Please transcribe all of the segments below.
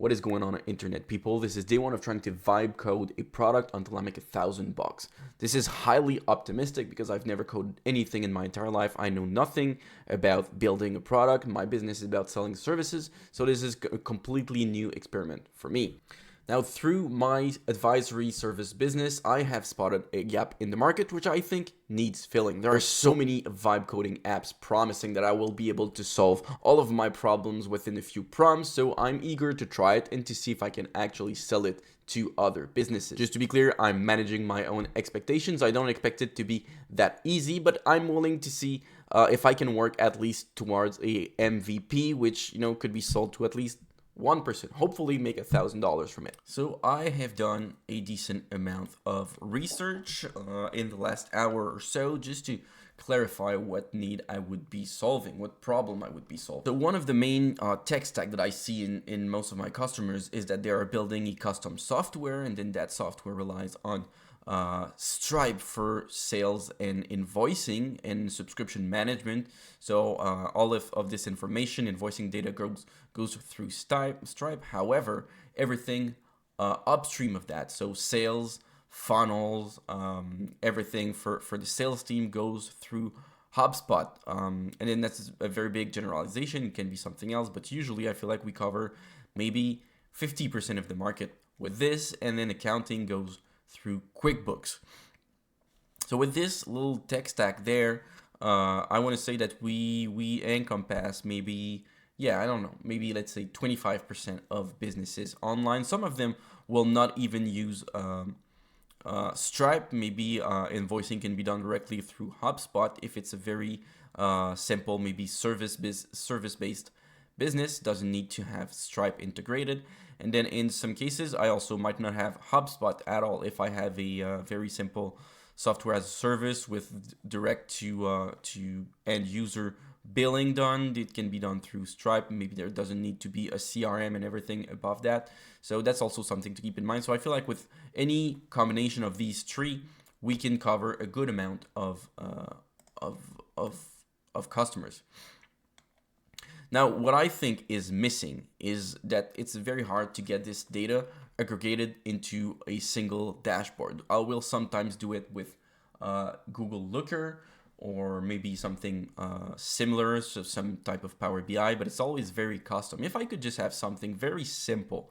What is going on internet people? This is day one of trying to vibe code a product until I make $1,000. This is highly optimistic because I've never coded anything in my entire life. I know nothing about building a product. My business is about selling services. So this is a completely new experiment for me. Now, through my advisory service business, I have spotted a gap in the market, which I think needs filling. There are so many vibe coding apps promising that I will be able to solve all of my problems within a few prompts, so I'm eager to try it and to see if I can actually sell it to other businesses. Just to be clear, I'm managing my own expectations. I don't expect it to be that easy, but I'm willing to see if I can work at least towards a MVP, which could be sold to at least one person, hopefully make $1,000 from it. So I have done a decent amount of research in the last hour or so just to clarify what need I would be solving, what problem I would be solving. So one of the main tech stack that I see in most of my customers is that they are building a custom software, and then that software relies on Stripe for sales and invoicing and subscription management. So all of this information, invoicing data goes through Stripe. However, everything upstream of that, so sales, funnels, everything for the sales team goes through HubSpot. And then that's a very big generalization. It can be something else, but usually I feel like we cover maybe 50% of the market with this, and then accounting goes through QuickBooks. So with this little tech stack there, I want to say that we encompass maybe, maybe let's say 25% of businesses online. Some of them will not even use Stripe. Maybe invoicing can be done directly through HubSpot if it's a very simple, maybe service-based business, doesn't need to have Stripe integrated. And then in some cases, I also might not have HubSpot at all if I have a very simple software as a service with direct to end user billing done. It can be done through Stripe. Maybe there doesn't need to be a CRM and everything above that. So that's also something to keep in mind. So I feel like with any combination of these three, we can cover a good amount of customers. Now, what I think is missing is that it's very hard to get this data aggregated into a single dashboard. I will sometimes do it with Google Looker or maybe something similar, so some type of Power BI, but it's always very custom. If I could just have something very simple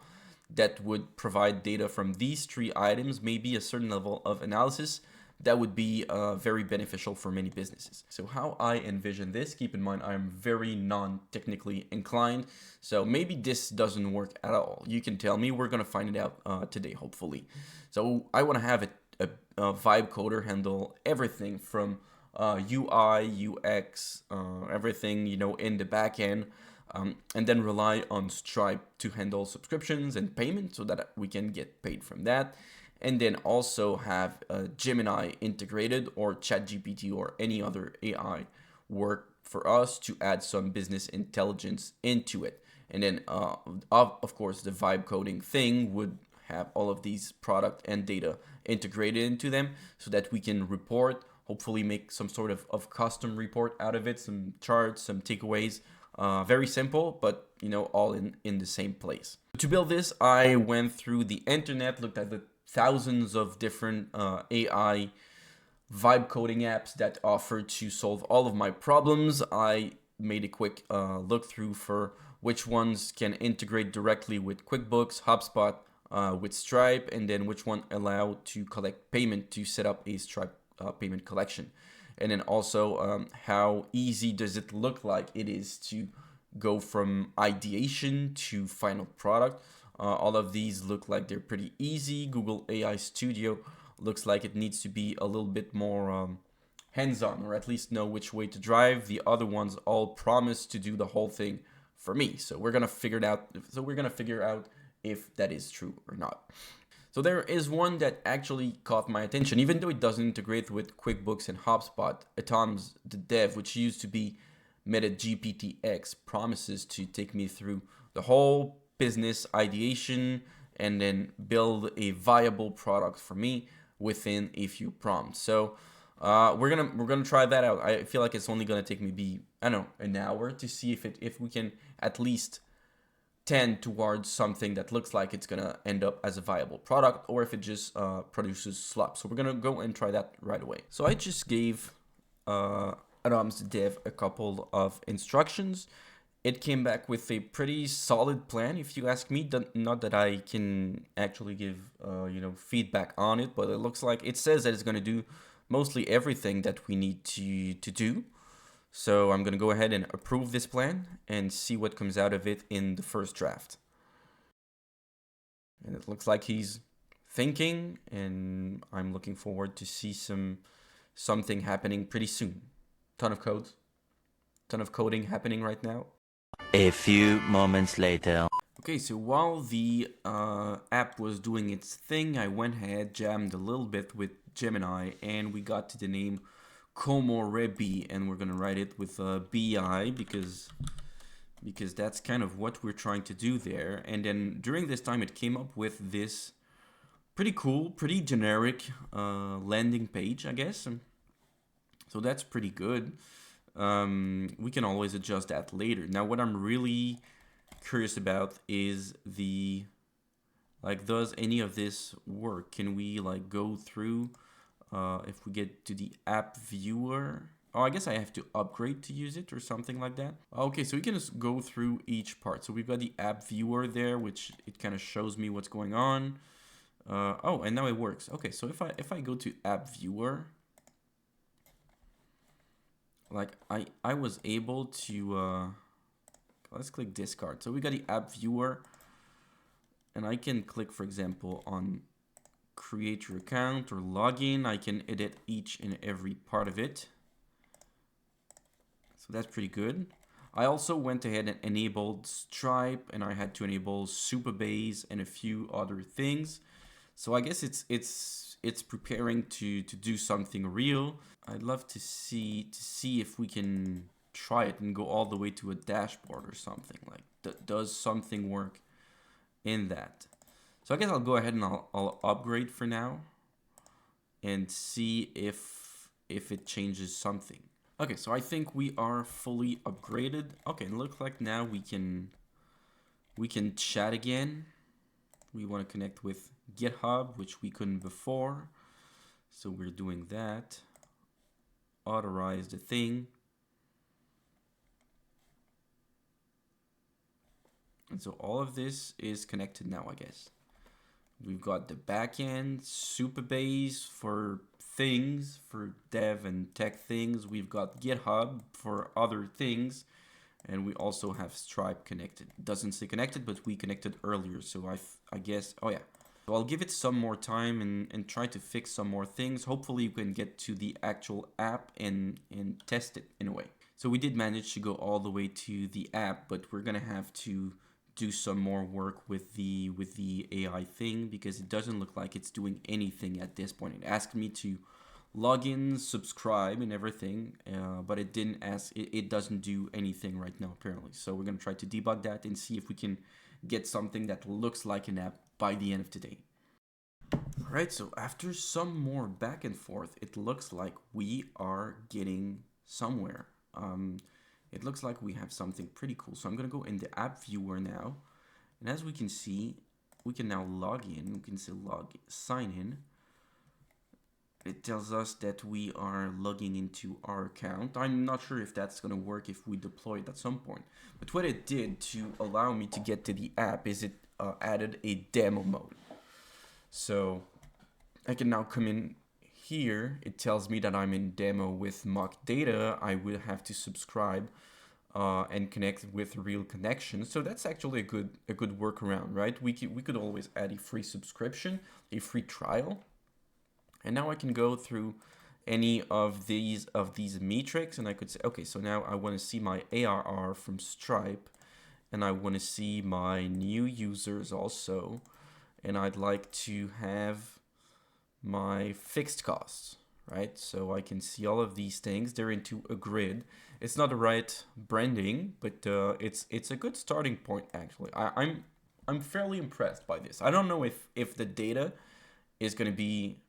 that would provide data from these three items, maybe a certain level of analysis, that would be very beneficial for many businesses. So how I envision this, keep in mind I'm very non-technically inclined, so maybe this doesn't work at all. You can tell me, we're gonna find it out today, hopefully. So I wanna have a vibe coder handle everything from UI, UX, everything, in the back end, and then rely on Stripe to handle subscriptions and payment so that we can get paid from that. And then also have Gemini integrated, or ChatGPT or any other AI work for us to add some business intelligence into it. And then, of course, the vibe coding thing would have all of these product and data integrated into them so that we can report, hopefully make some sort of custom report out of it, some charts, some takeaways. Very simple, but all in the same place. To build this, I went through the internet, looked at the thousands of different AI vibe coding apps that offer to solve all of my problems. I made a quick look through for which ones can integrate directly with QuickBooks, HubSpot, with Stripe, and then which one allow to collect payment to set up a Stripe payment collection. And then also how easy does it look like it is to go from ideation to final product. All of these look like they're pretty easy. Google AI Studio looks like it needs to be a little bit more hands-on, or at least know which way to drive. The other ones all promise to do the whole thing for me. So we're gonna figure it out. So we're gonna figure out if that is true or not. So there is one that actually caught my attention, even though it doesn't integrate with QuickBooks and HubSpot. Atoms the Dev, which used to be Meta GPTX, promises to take me through the whole business ideation and then build a viable product for me within a few prompts. So we're gonna try that out. I feel like it's only gonna take maybe, I don't know, an hour to see if we can at least tend towards something that looks like it's gonna end up as a viable product, or if it just produces slop. So we're gonna go and try that right away. So I just gave Adam's dev a couple of instructions. It came back with a pretty solid plan, if you ask me. Not that I can actually give feedback on it, but it looks like it says that it's gonna do mostly everything that we need to do. So I'm going to go ahead and approve this plan and see what comes out of it in the first draft. And it looks like he's thinking, and I'm looking forward to see something happening pretty soon. Ton of coding happening right now. A few moments later. Okay, so while the app was doing its thing, I went ahead, jammed a little bit with Gemini, and we got to the name Komorebi, and we're gonna write it with a BI because that's kind of what we're trying to do there. And then during this time, it came up with this pretty cool, pretty generic landing page, I guess. So that's pretty good. We can always adjust that later. Now, what I'm really curious about is does any of this work? Can we go through? If we get to the app viewer, oh, I guess I have to upgrade to use it or something like that. Okay, so we can just go through each part. So we've got the app viewer there, which it kind of shows me what's going on. Oh, and now it works. Okay, so if I go to app viewer, I was able to let's click discard. So we got the app viewer, and I can click, for example, on create your account or login. I can edit each and every part of it. So that's pretty good. I also went ahead and enabled Stripe, and I had to enable Supabase and a few other things. So I guess it's preparing to do something real. I'd love to see if we can try it and go all the way to a dashboard or something. Does something work in that? So I guess I'll go ahead and I'll upgrade for now and see if it changes something. Okay, so I think we are fully upgraded. Okay, it looks like now we can chat again. We want to connect with GitHub, which we couldn't before. So we're doing that. Authorize the thing. And so all of this is connected now, I guess. We've got the backend, Supabase for things, for dev and tech things. We've got GitHub for other things. And we also have Stripe connected. It doesn't say connected, but we connected earlier. So I guess, oh yeah. So I'll give it some more time and try to fix some more things. Hopefully you can get to the actual app and test it in a way. So we did manage to go all the way to the app, but we're gonna have to do some more work with the AI thing because it doesn't look like it's doing anything at this point. It asked me to log in, subscribe, and everything, but it didn't ask. It doesn't do anything right now apparently. So we're gonna try to debug that and see if we can get something that looks like an app by the end of today. All right. So after some more back and forth, it looks like we are getting somewhere. It looks like we have something pretty cool. So I'm going to go in the app viewer now. And as we can see, we can now log in. We can say sign in. It tells us that we are logging into our account. I'm not sure if that's going to work if we deploy it at some point. But what it did to allow me to get to the app is it added a demo mode. So I can now come in here. It tells me that I'm in demo with mock data. I will have to subscribe and connect with real connections. So that's actually a good workaround, right? We could always add a free subscription, a free trial. And now I can go through any of these metrics, and I could say, okay, so now I want to see my ARR from Stripe, and I want to see my new users also, and I'd like to have my fixed costs, right? So I can see all of these things. They're into a grid. It's not the right branding, but it's a good starting point actually. I'm fairly impressed by this. I don't know if the data is going to be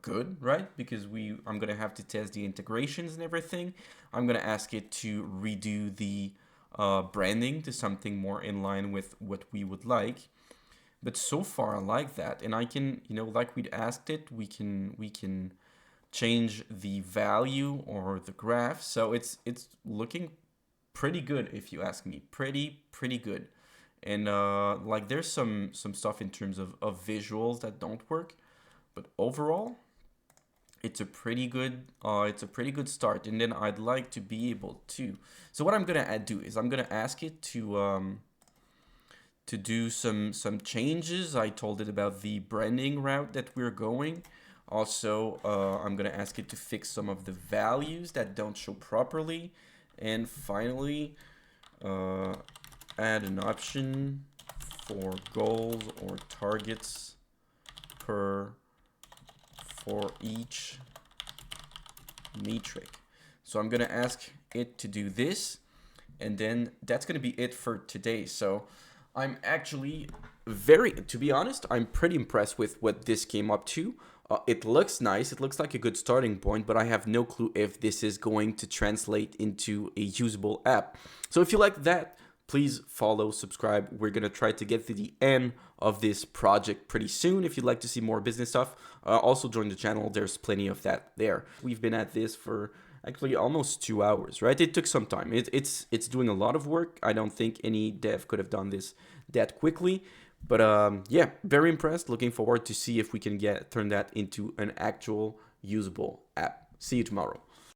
good, right? Because I'm gonna have to test the integrations and everything. I'm gonna ask it to redo the branding to something more in line with what we would like. But so far, I like that, and I can, like we'd asked it, we can change the value or the graph. So it's looking pretty good if you ask me. Pretty good. And like there's some stuff in terms of visuals that don't work, but overall it's a pretty good start. And then I'd like to be able to. So what I'm gonna do is I'm gonna ask it to do some changes. I told it about the branding route that we're going. Also, I'm gonna ask it to fix some of the values that don't show properly, and finally, uh, add an option for goals or targets per for each metric. So I'm gonna ask it to do this, and then that's gonna be it for today. So I'm actually to be honest, I'm pretty impressed with what this came up to. It looks nice. It looks like a good starting point, but I have no clue if this is going to translate into a usable app. So if you like that, please follow, subscribe. We're going to try to get to the end of this project pretty soon. If you'd like to see more business stuff, also join the channel. There's plenty of that there. We've been at this for actually almost 2 hours, right? It took some time. It's doing a lot of work. I don't think any dev could have done this that quickly. But yeah, very impressed. Looking forward to see if we can turn that into an actual usable app. See you tomorrow.